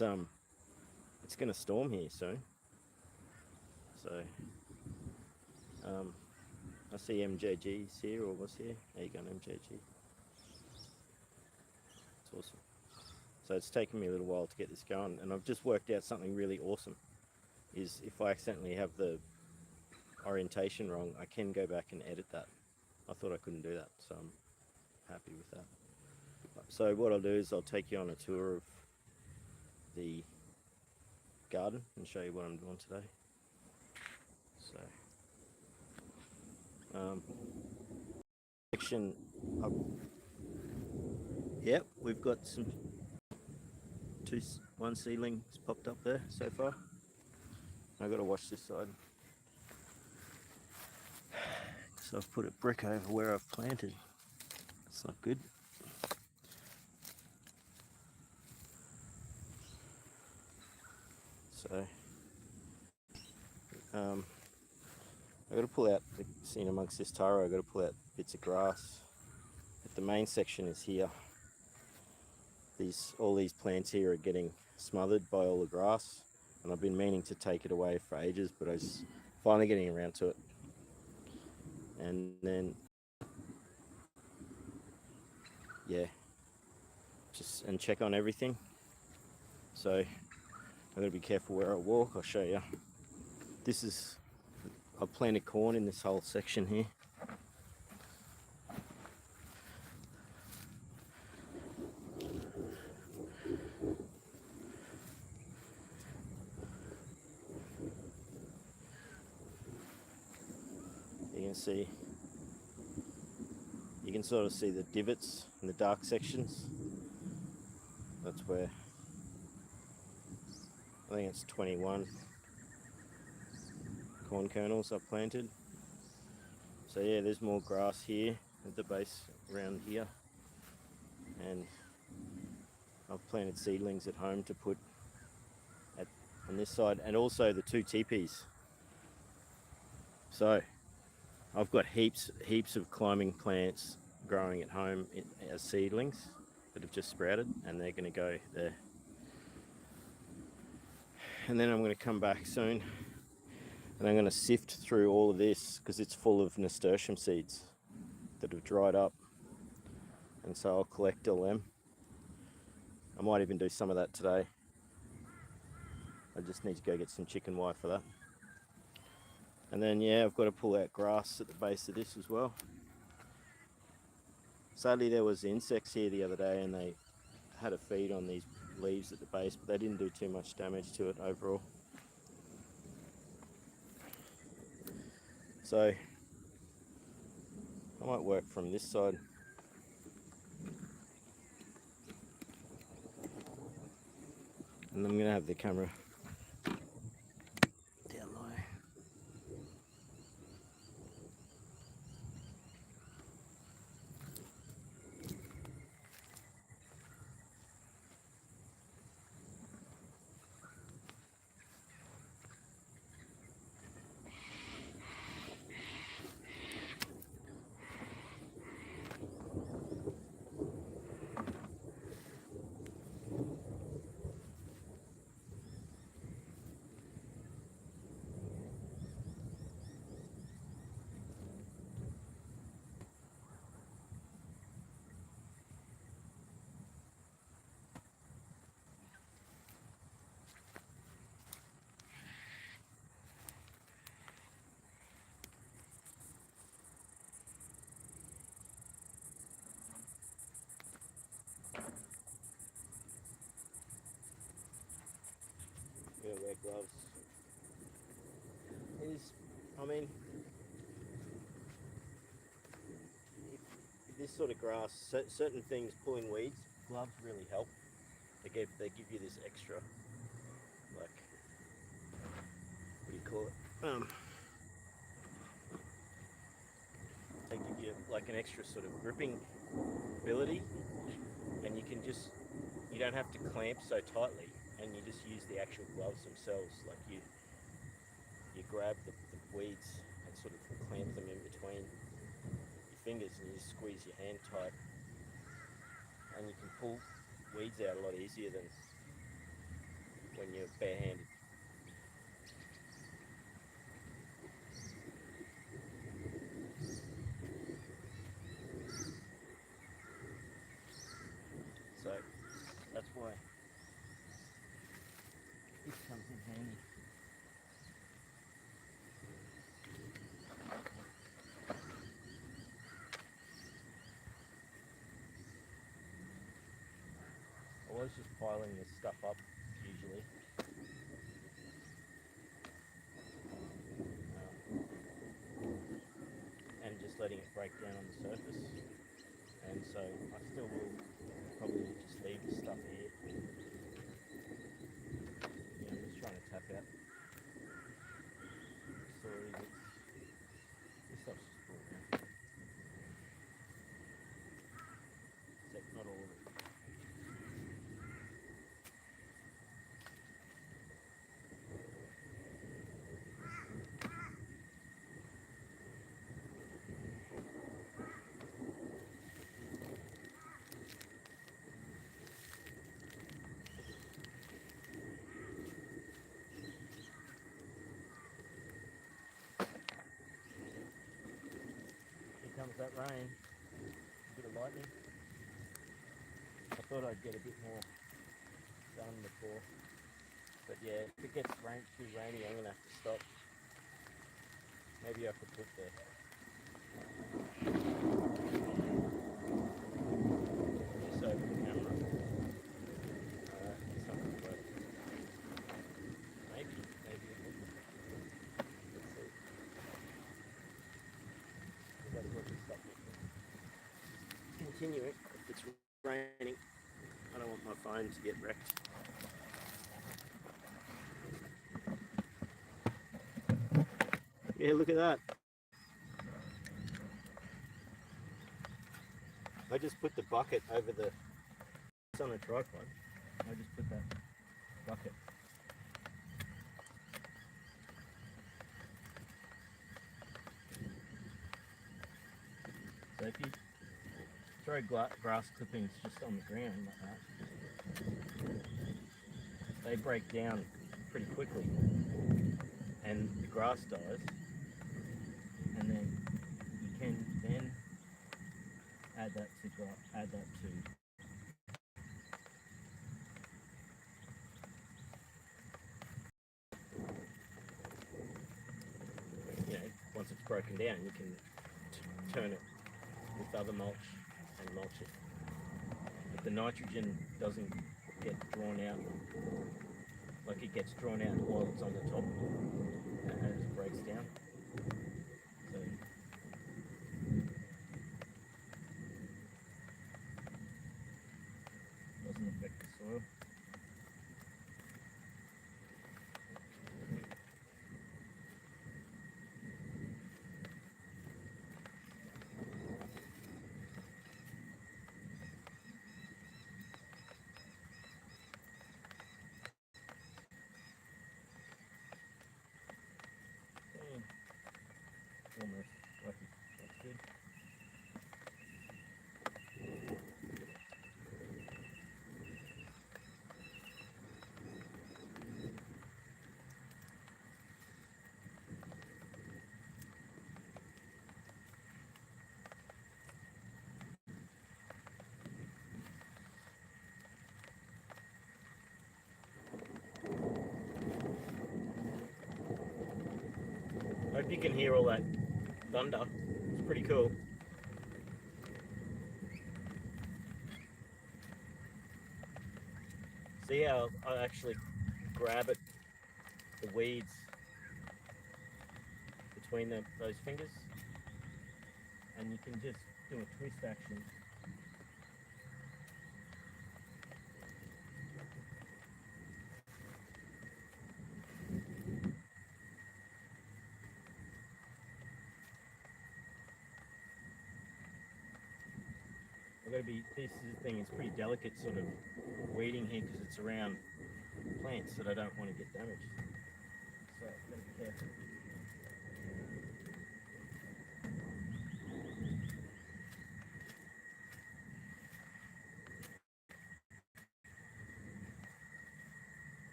it's going to storm here soon. So I see MJG's here, or was here. There you go, MJG. It's awesome. So it's taken me a little while to get this going, and I've just worked out something really awesome. Is if I accidentally have the orientation wrong, I can go back and edit that. I thought I couldn't do that, so I'm happy with that. So what I'll do is I'll take you on a tour of the garden and show you what I'm doing today. So section up. Yep, we've got one seedling has popped up there so far. I've got to watch this side. So I've put a brick over where I've planted. It's not good. So I've got to pull out, in amongst this taro, I've got to pull out bits of grass. But the main section is here. All these plants here are getting smothered by all the grass, and I've been meaning to take it away for ages, but I was finally getting around to it. And then, yeah, and check on everything. So I've got to be careful where I walk. I'll show you. I've planted corn in this whole section here. You can sort of see the divots in the dark sections. That's where I think it's 21 corn kernels I've planted. So yeah, there's more grass here at the base around here, and I've planted seedlings at home to put on this side, and also the 2 teepees. So I've got heaps of climbing plants growing at home as seedlings that have just sprouted, and they're going to go there. And then I'm going to come back soon, and I'm going to sift through all of this because it's full of nasturtium seeds that have dried up, and so I'll collect all them. I might even do some of that today. I just need to go get some chicken wire for that. And then yeah, I've got to pull out grass at the base of this as well. Sadly, there was insects here the other day, and they had a feed on these leaves at the base, but they didn't do too much damage to it overall. So I might work from this side. And I'm going to have the camera down low. Yeah, wear gloves. I mean, if this sort of grass, certain things, pulling weeds, gloves really help. They give you this extra, like, what do you call it? They give you like an extra sort of gripping ability, and you don't have to clamp so tightly, and you just use the actual gloves themselves. Like you grab the weeds and sort of clamp them in between your fingers, and you just squeeze your hand tight, and you can pull weeds out a lot easier than when you're barehanded. So that's why this comes in handy. I was just piling this stuff up usually. And just letting it break down on the surface. And so I still will probably just leave the stuff here. Yeah, I'm just trying to tap out sorry bits. This stuff's just brought down. Except not all of it. Here comes that rain. A bit of lightning. I thought I'd get a bit more done before. But yeah, if it gets too rainy, I'm going to have to stop. Maybe I could put the this over the camera. It's not going to work. Maybe it will. Let's see. We've got to look at stuff. Continuing. If it's raining, I don't want my phone to get wrecked. Yeah, look at that. I just put the bucket over the, it's on a tripod. I just put that bucket. So if you throw grass clippings just on the ground like that, they break down pretty quickly and the grass dies. And then you can then add that to once it's broken down, you can turn it with other mulch and mulch it. If the nitrogen doesn't get drawn out, like it gets drawn out while it's on the top and it breaks down. So doesn't affect the soil. Almost like that's good. I hope you can hear all that thunder. It's pretty cool. See how I actually grab it, the weeds between those fingers, and you can just do a twist action. This thing is pretty delicate sort of weeding here because it's around plants that I don't want to get damaged. So I've got to be careful.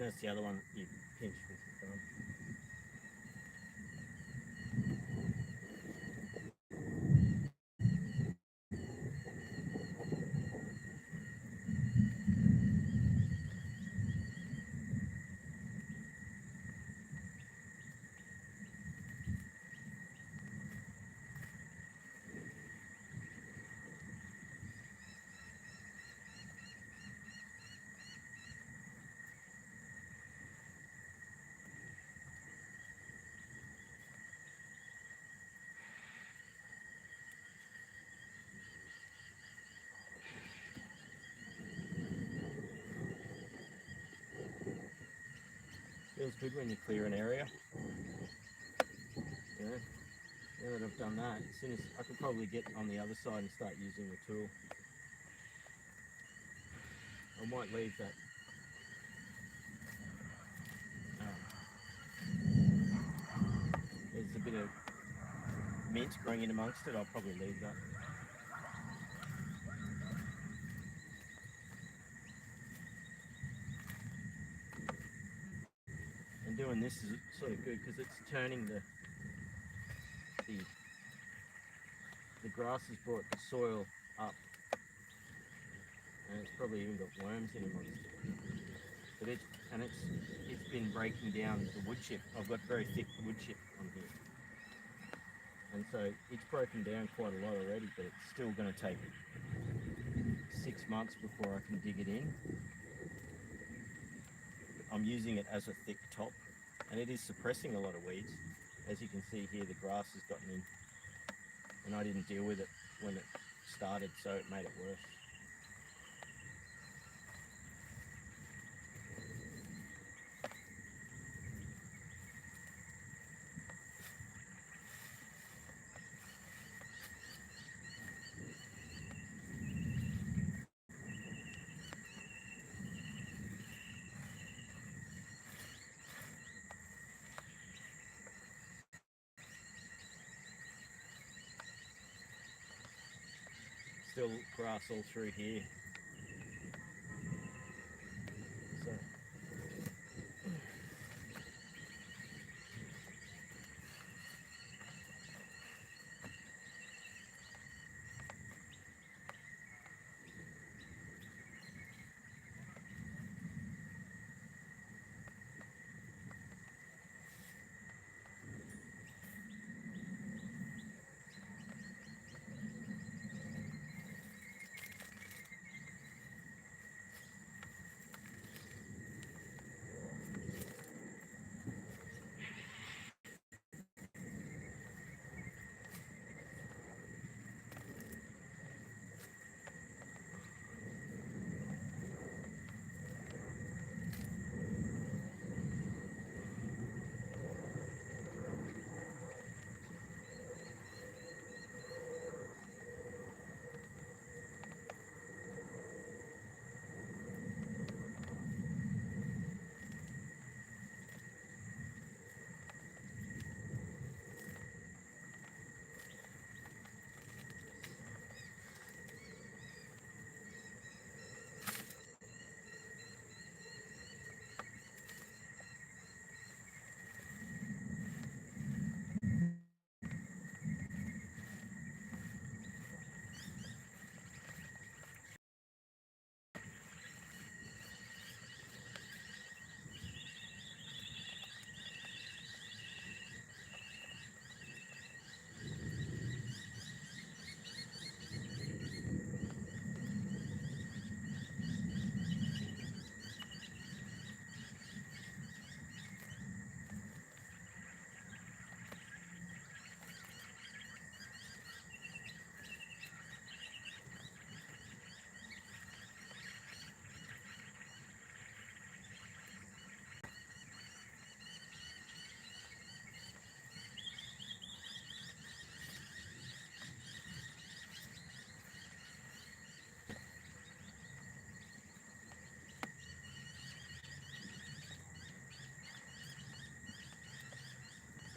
And that's the other one you pinch with your thumb. Feels good when you clear an area. Yeah. Now that I've done that, as soon as I could probably get on the other side and start using the tool. I might leave that. There's a bit of mint growing in amongst it. I'll probably leave that. And doing this is sort of good because it's turning the grass has brought the soil up, and it's probably even got worms in it. But it's been breaking down the wood chip. I've got very thick wood chip on here, and so it's broken down quite a lot already. But it's still going to take 6 months before I can dig it in. I'm using it as a thick top, and it is suppressing a lot of weeds. As you can see here, the grass has gotten in, and I didn't deal with it when it started, so it made it worse. Still grass all through here.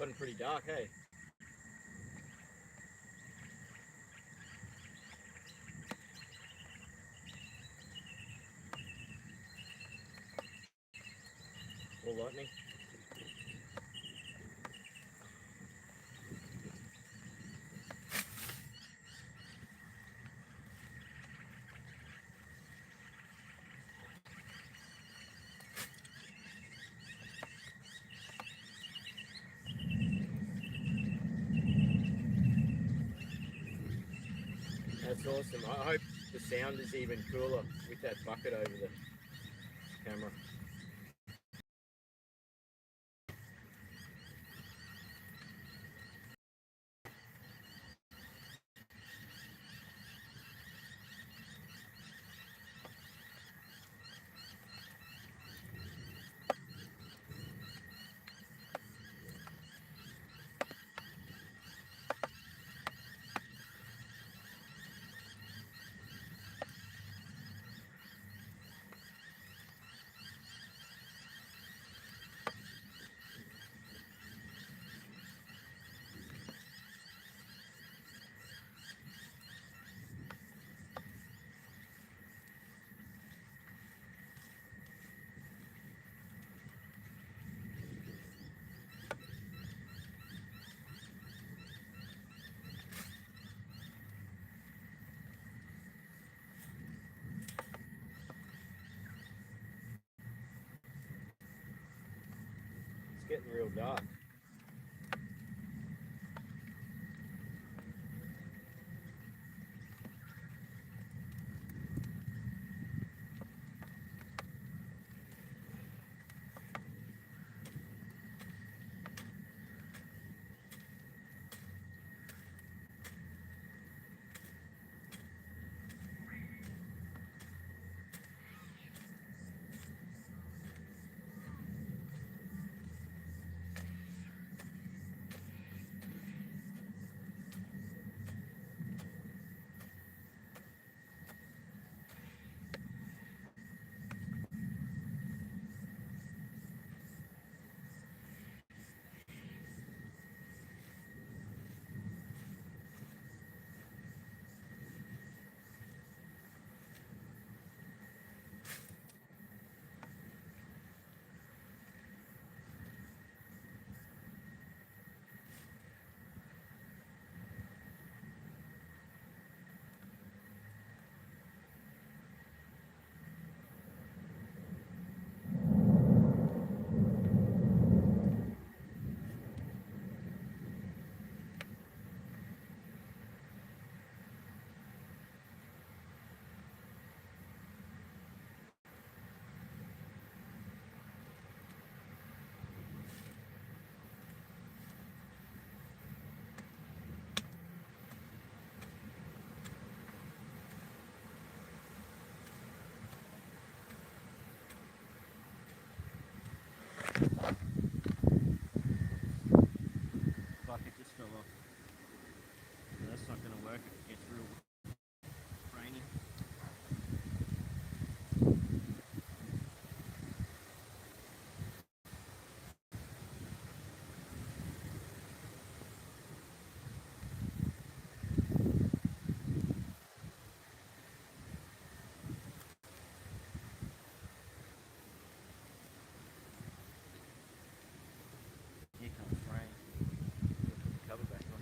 So it's gotten pretty dark, hey? double lightning. That's awesome. I hope the sound is even cooler with that bucket over the camera. It's getting real dark. Bucket just fell off. That's not going to work if it gets real rainy. Here comes rain. Put the cover back on.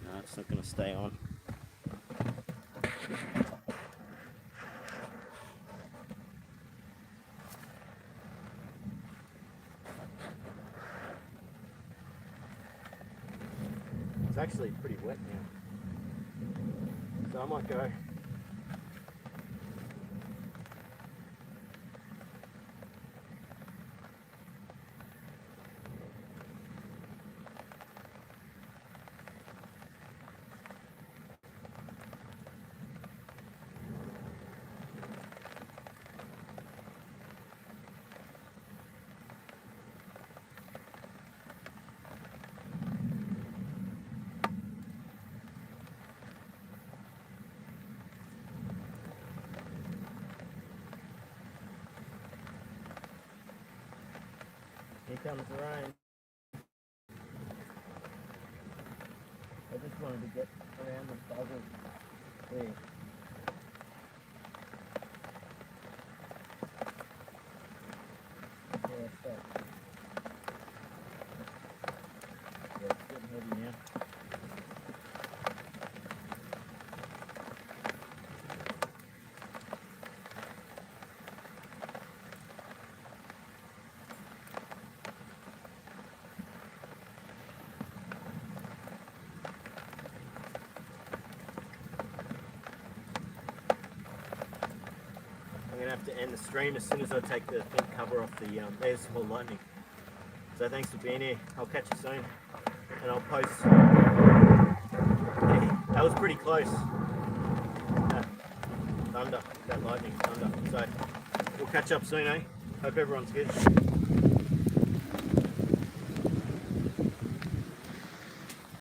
No, it's not going to stay on. It's actually pretty wet now, so I might go. Here comes the rain. just wanted to get around the bubble there. Yeah, that's that. Yeah, it's getting heavy now. I'm going to have to end the stream as soon as I take the thin cover off the there's more lightning. So thanks for being here. I'll catch you soon. And I'll post. Hey, that was pretty close. Thunder, that lightning thunder. So we'll catch up soon, eh? Hope everyone's good.